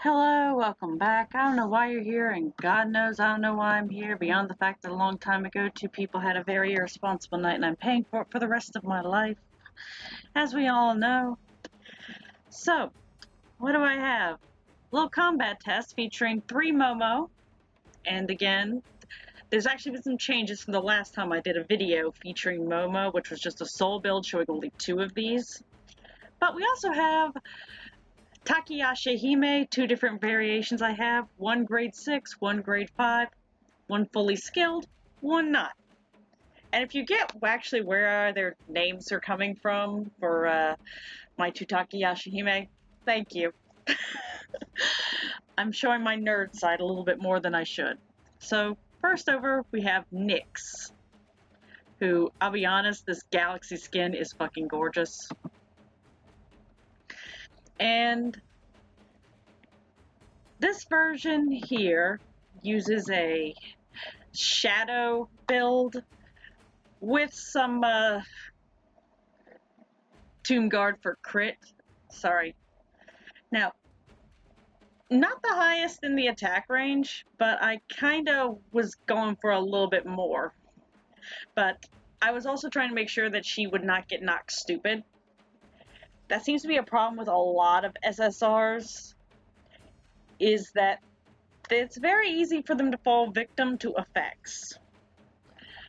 Hello, welcome back. I don't know why you're here, and God knows I don't know why I'm here, beyond the fact that a long time ago two people had a very irresponsible night and I'm paying for it for the rest of my life, as we all know. So, what do I have? A little combat test featuring 3 Momo, and again, there's actually been some changes from the last time I did a video featuring Momo, which was just a soul build showing only 2 of these. But we also have Takiyashahime, 2 different variations I have, 1 grade 6, 1 grade 5, 1 fully skilled, 1 not. And if you get actually where their names are coming from for my 2 Takiyashahime, thank you. I'm showing my nerd side a little bit more than I should. So first over, we have Nyx, who, I'll be honest, this galaxy skin is fucking gorgeous. And this version here uses a shadow build with some Tomb Guard for crit. Sorry. Now, not the highest in the attack range, but I kinda was going for a little bit more. But I was also trying to make sure that she would not get knocked stupid. That seems to be a problem with a lot of SSRs, is that it's very easy for them to fall victim to effects.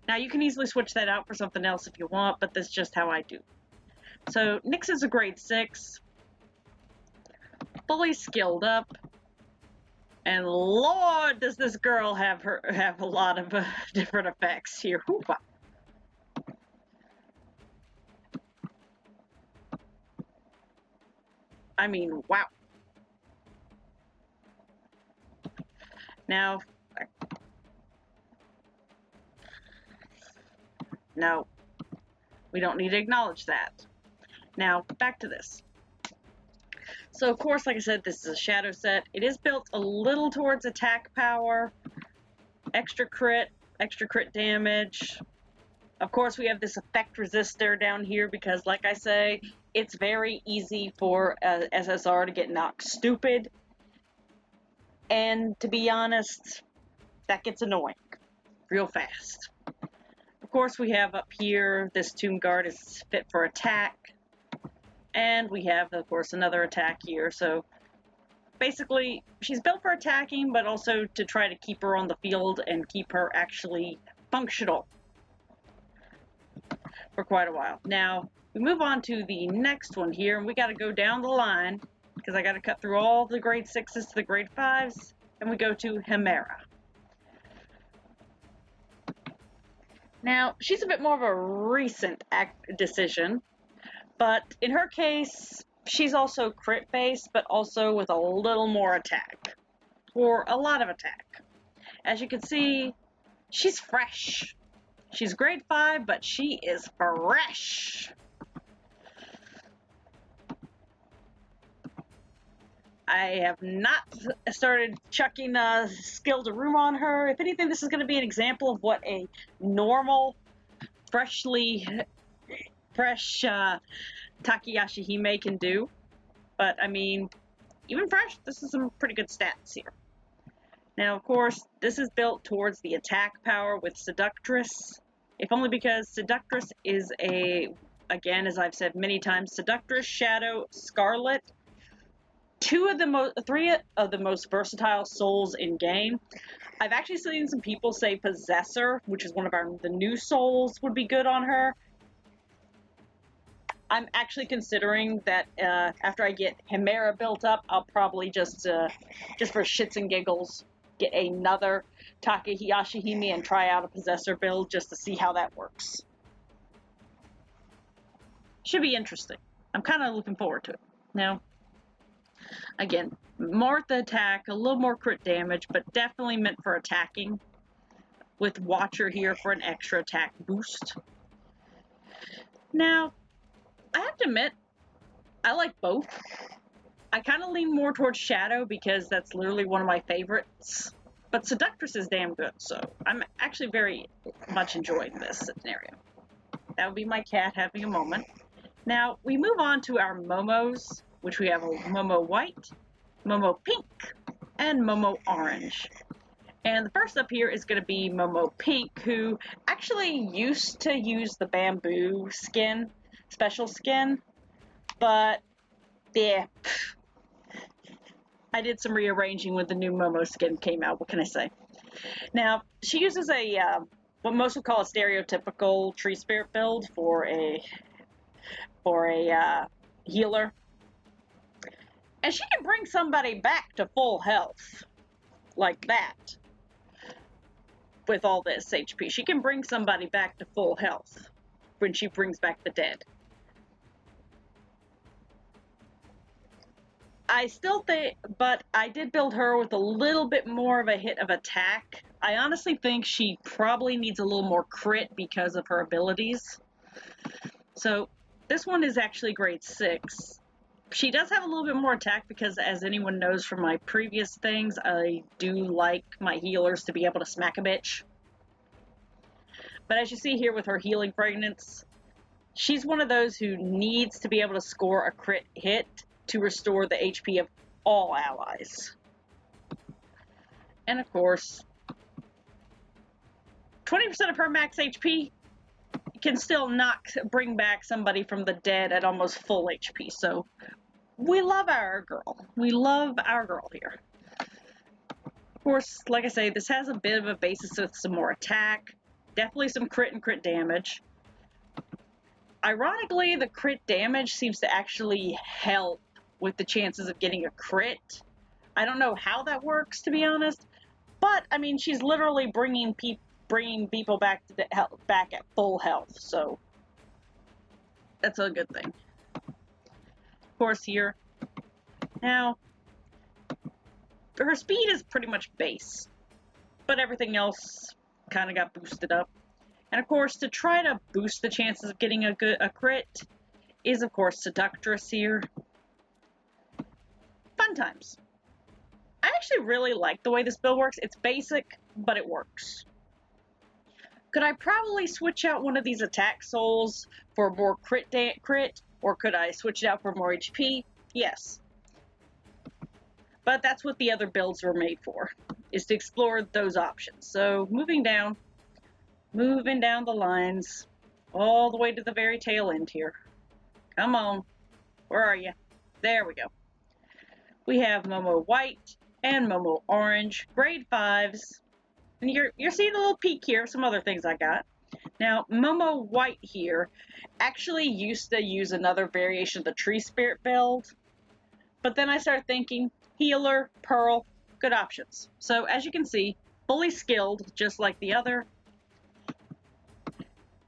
Now, you can easily switch that out for something else if you want, but that's just how I do. So, Nyx is a grade 6, fully skilled up, and Lord, does this girl have a lot of different effects here. Hoopa. I mean, wow. Now, no, we don't need to acknowledge that. Now, back to this. So, of course, like I said, this is a shadow set. It is built a little towards attack power, extra crit damage. Of course, we have this effect resistor down here because, like I say, it's very easy for SSR to get knocked stupid. And to be honest, that gets annoying real fast. Of course, we have up here, this Tomb Guard is fit for attack. And we have, of course, another attack here. So basically, she's built for attacking, but also to try to keep her on the field and keep her actually functional for quite a while. Now, we move on to the next one here, and we got to go down the line because I got to cut through all the grade 6s to the grade 5s, and we go to Chimera. Now, she's a bit more of a recent decision, but in her case, she's also crit-based, but also with a little more attack, or a lot of attack. As you can see, she's fresh. She's grade 5, but she is fresh. I have not started chucking skill to room on her. If anything, this is going to be an example of what a normal, fresh Takiyashahime can do. But, I mean, even fresh, this is some pretty good stats here. Now, of course, this is built towards the attack power with Seductress, if only because Seductress is again, as I've said many times, Seductress, Shadow, Scarlet, 3 of the most versatile souls in game. I've actually seen some people say Possessor, which is one of the new souls, would be good on her. I'm actually considering that after I get Chimera built up, I'll probably just for shits and giggles, get another Takiyashahime and try out a Possessor build just to see how that works. Should be interesting. I'm kind of looking forward to it. Now, again, more at the attack, a little more crit damage, but definitely meant for attacking, with Watcher here for an extra attack boost. Now, I have to admit, I like both. I kind of lean more towards Shadow because that's literally one of my favorites. But Seductress is damn good, so I'm actually very much enjoying this scenario. That would be my cat having a moment. Now, we move on to our Momos, which we have a Momo White, Momo Pink, and Momo Orange. And the first up here is going to be Momo Pink, who actually used to use the bamboo skin, special skin, but yeah, I did some rearranging when the new Momo skin came out. What can I say? Now, she uses what most would call a stereotypical tree spirit build for a healer. And she can bring somebody back to full health like that with all this HP. She can bring somebody back to full health when she brings back the dead. I still think, but I did build her with a little bit more of a hit of attack. I honestly think she probably needs a little more crit because of her abilities. So this one is actually grade 6. She does have a little bit more attack because, as anyone knows from my previous things, I do like my healers to be able to smack a bitch. But as you see here with her healing fragments, she's one of those who needs to be able to score a crit hit to restore the HP of all allies. And of course, 20% of her max HP can still bring back somebody from the dead at almost full HP. So we love our girl. We love our girl here. Of course, like I say, this has a bit of a basis with some more attack. Definitely some crit and crit damage. Ironically, the crit damage seems to actually help with the chances of getting a crit. I don't know how that works, to be honest. But, I mean, she's literally bringing people back to back at full health. So, that's a good thing. Of course, here. Now, her speed is pretty much base. But everything else kind of got boosted up. And of course, to try to boost the chances of getting a crit is, of course, Seductress here. Fun times. I actually really like the way this build works. It's basic, but it works. Could I probably switch out one of these attack souls for more crit, or could I switch it out for more HP? Yes. But that's what the other builds were made for, is to explore those options. So, moving down the lines, all the way to the very tail end here. Come on. Where are you? There we go. We have Momo White and Momo Orange, grade 5s. And you're seeing a little peek here of some other things I got. Now, Momo White here actually used to use another variation of the Tree Spirit build. But then I started thinking, Healer, Pearl, good options. So, as you can see, fully skilled, just like the other.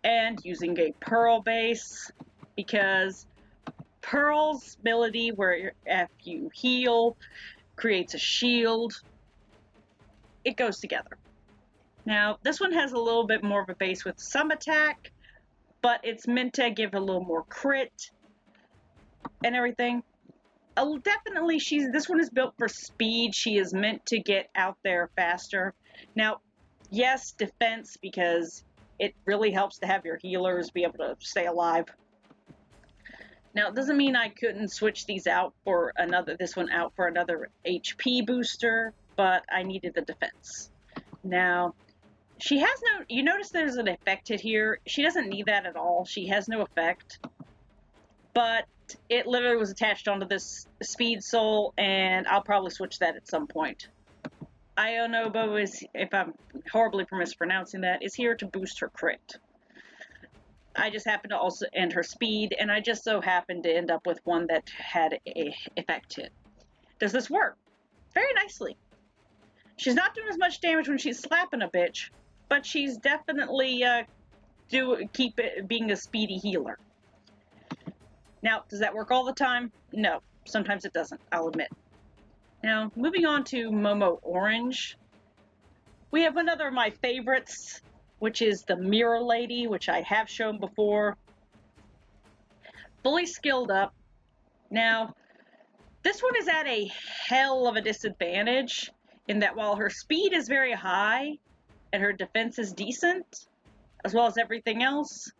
And using a Pearl base, because Pearl's ability, where if you heal, creates a shield, it goes together. Now, this one has a little bit more of a base with some attack, but it's meant to give a little more crit and everything. Definitely, this one is built for speed. She is meant to get out there faster. Now, yes, defense, because it really helps to have your healers be able to stay alive. Now, it doesn't mean I couldn't switch these out for this one out for another HP booster, but I needed the defense. Now, she has no, you notice there's an effect hit here. She doesn't need that at all. She has no effect, but it literally was attached onto this speed soul, and I'll probably switch that at some point. Ionobo is, if I'm horribly mispronouncing that, is here to boost her crit. I just happened to also end her speed, and I just so happened to end up with one that had a effect hit. Does this work? Very nicely. She's not doing as much damage when she's slapping a bitch, but she's definitely keep it being a speedy healer. Now, does that work all the time? No. Sometimes it doesn't, I'll admit. Now, moving on to Momo Orange, we have another of my favorites, which is the Mirror Lady, which I have shown before. Fully skilled up. Now, this one is at a hell of a disadvantage in that while her speed is very high and her defense is decent, as well as everything else,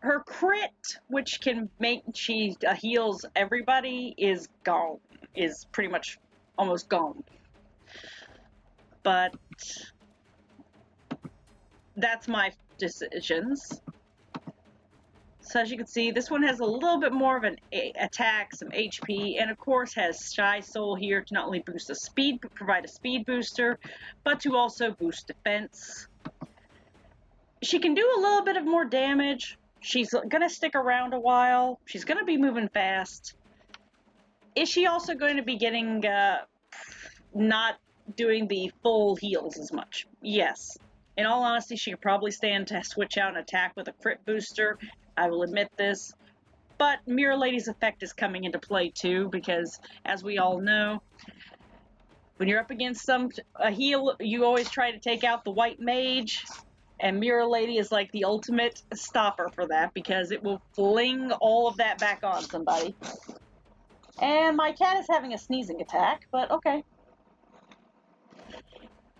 her crit, which can make she heals everybody, is gone. Is pretty much almost gone. But that's my decisions. So as you can see, this one has a little bit more of an attack, some HP, and of course has Shy Soul here to not only boost the speed, but provide a speed booster, but to also boost defense. She can do a little bit of more damage. She's gonna stick around a while. She's gonna be moving fast. Is she also going to be getting, not doing the full heals as much? Yes. In all honesty, she could probably stand to switch out an attack with a crit booster. I will admit this. But Mirror Lady's effect is coming into play too, because as we all know, when you're up against a heal, you always try to take out the white mage, and Mirror Lady is like the ultimate stopper for that, because it will fling all of that back on somebody. And my cat is having a sneezing attack, but okay.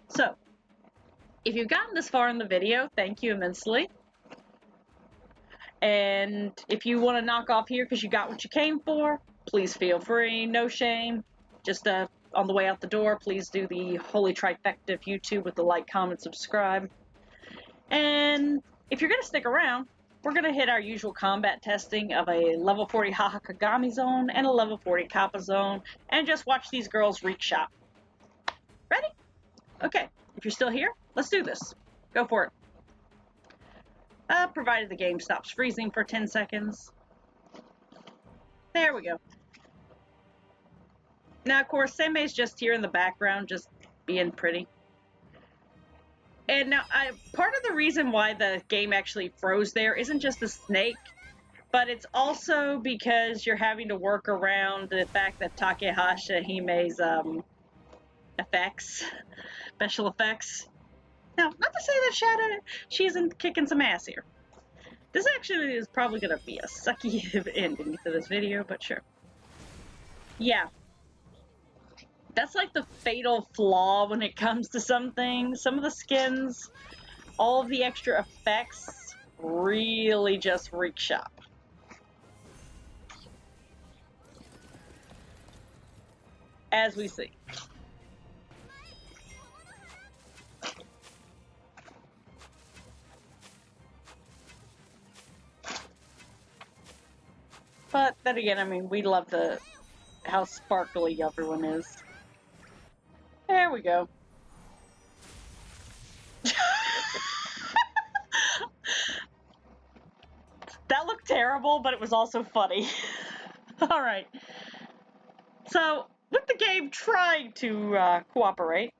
So, if you've gotten this far in the video, thank you immensely. And if you want to knock off here because you got what you came for, please feel free, no shame. Just on the way out the door, please do the holy trifecta of YouTube with the like, comment, subscribe. And if you're going to stick around, we're going to hit our usual combat testing of a level 40 Hahakagami zone and a level 40 Kappa zone, and just watch these girls wreak shop. Ready? Okay, if you're still here, let's do this. Go for it. Provided the game stops freezing for 10 seconds. There we go. Now, of course, Senmei's just here in the background, just being pretty. And now, part of the reason why the game actually froze there isn't just the snake, but it's also because you're having to work around the fact that Takiyashahime's effects, special effects. Now, not to say that Shadow, she isn't kicking some ass here. This actually is probably going to be a sucky ending to this video, but sure. Yeah. That's like the fatal flaw when it comes to some things. Some of the skins, all of the extra effects, really just wreak shop. As we see. But then again, I mean, we love how sparkly everyone is. There we go. That looked terrible, but it was also funny. Alright. So, with the game trying to cooperate,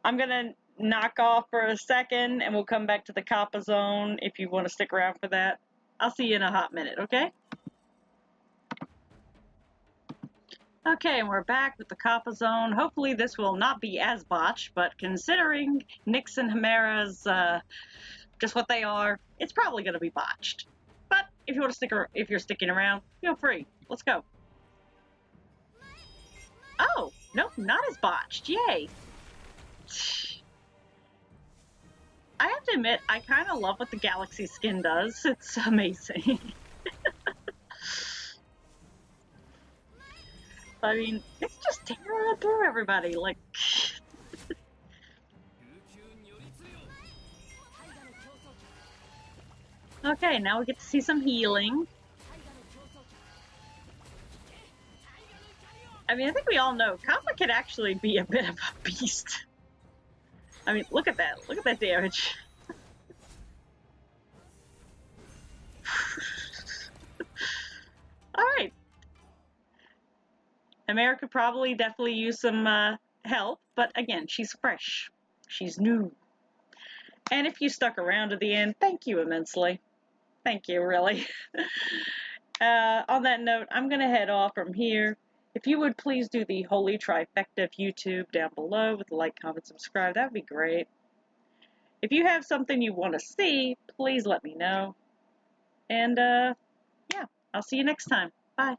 I'm gonna knock off for a second, and we'll come back to the Kappa zone if you want to stick around for that. I'll see you in a hot minute, okay? Okay, and we're back with the Kappa zone. Hopefully this will not be as botched, but considering Nyx and Chimera's just what they are, it's probably going to be botched. But if you want to if you're sticking around, feel free. Let's go. Oh, nope, not as botched. Yay. I have to admit, I kind of love what the Galaxy skin does. It's amazing. I mean, it's just tearing through everybody, like... Okay, now we get to see some healing. I mean, I think we all know Kappa can actually be a bit of a beast. I mean, look at that. Look at that damage. Alright. Chimera could probably definitely use some help, but again, she's fresh. She's new. And if you stuck around to the end, thank you immensely. Thank you, really. On that note, I'm going to head off from here. If you would please do the holy trifecta of YouTube down below with a like, comment, subscribe, that would be great. If you have something you want to see, please let me know. And, yeah, I'll see you next time. Bye.